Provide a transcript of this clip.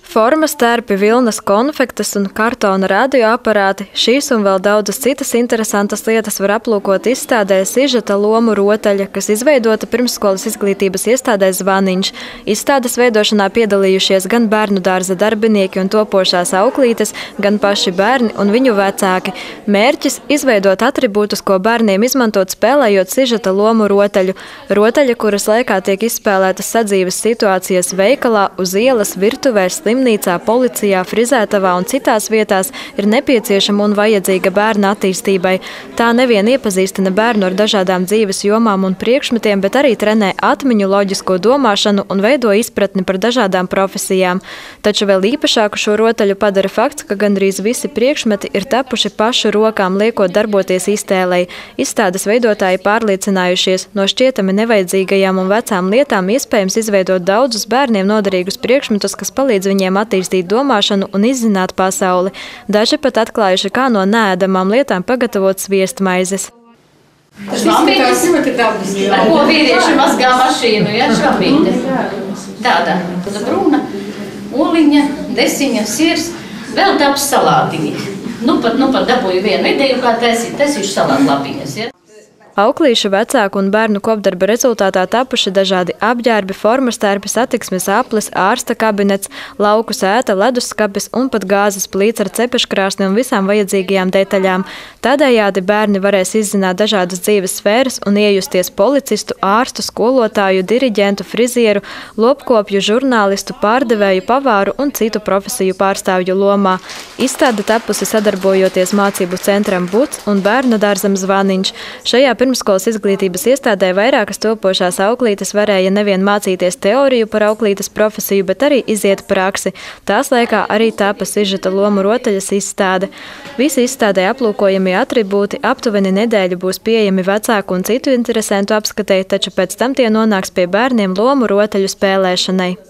Formas, tērpi, vilnas, konfektes un kartona radioaparāti – šīs un vēl daudzas citas interesantas lietas var aplūkot izstādē Sižeta lomu rotaļa, kas izveidota pirmsskolas izglītības iestādē Zvaniņš. Izstādes veidošanā piedalījušies gan bērnu dārza darbinieki un topošās auklītes, gan paši bērni un viņu vecāki. Mērķis – izveidot atribūtus, ko bērniem izmantot spēlējot Sižeta lomu rotaļu. Rotaļa, kuras laikā tiek izspēlētas sadzīves situācijas veikalā, uz ielas, virtuvē, slimnīcā, policijā, frizētavā un citās vietās, ir nepieciešama un vajadzīga bērna attīstībai. Tā nevien iepazīstina bērnu ar dažādām dzīves jomām un priekšmetiem, bet arī trenē atmiņu, loģisko domāšanu un veido izpratni par dažādām profesijām. Taču vēl īpašāku šo rotaļu padara fakts, ka gandrīz visi priekšmeti ir tapuši pašu rokām, liekot darboties iztēlei. Izstādes veidotāji pārliecinājušies, no šķietami nevajadzīgajām un vecām lietām iespējams izveidot daudzus bērniem noderīgus priekšmetus, kas palīdz viņiem attīstīt domāšanu un izzināt pasauli. Daži pat atklājuši, kā no neēdamām lietām pagatavot sviestmaizes. Tas izskatās ļoti dabiski. Ar ko vīrieši mazgā mašīnu, ja, švabīte. Tāda brūna, oliņa, desiņa, sirs, vēl taps salātiņi. Nu pat dabūju vienu ideju, kā taisīšu salātlapiņas, ja. Auklīšu, vecāku un bērnu kopdarba rezultātā tapuši dažādi apģērbi, formas tērpi, satiksmes aplis, ārsta kabinets, lauku sēta, leduskapis un pat gāzes plīts ar cepeškrāsni un visām vajadzīgajām detaļām. Tādējādi bērni varēs izzināt dažādas dzīves sfēras un iejusties policistu, ārstu, skolotāju, diriģentu, frizieru, lopkopju, žurnālistu, pārdevēju, pavāru un citu profesiju pārstāvju lomā. Izstāde tapusi sadarbojoties mācību centram Buts un bērnu dārzam Zvaniņš. Šajā pirmskolas izglītības iestādē vairākas topošās auklītes varēja nevien mācīties teoriju par auklītes profesiju, bet arī iziet praksi. Tās laikā arī tāpa Sižeta lomu rotaļas izstāde. Visi izstādē aplūkojamie atribūti aptuveni nedēļu būs pieejami vecāku un citu interesentu apskatei, taču pēc tam tie nonāks pie bērniem lomu rotaļu spēlēšanai.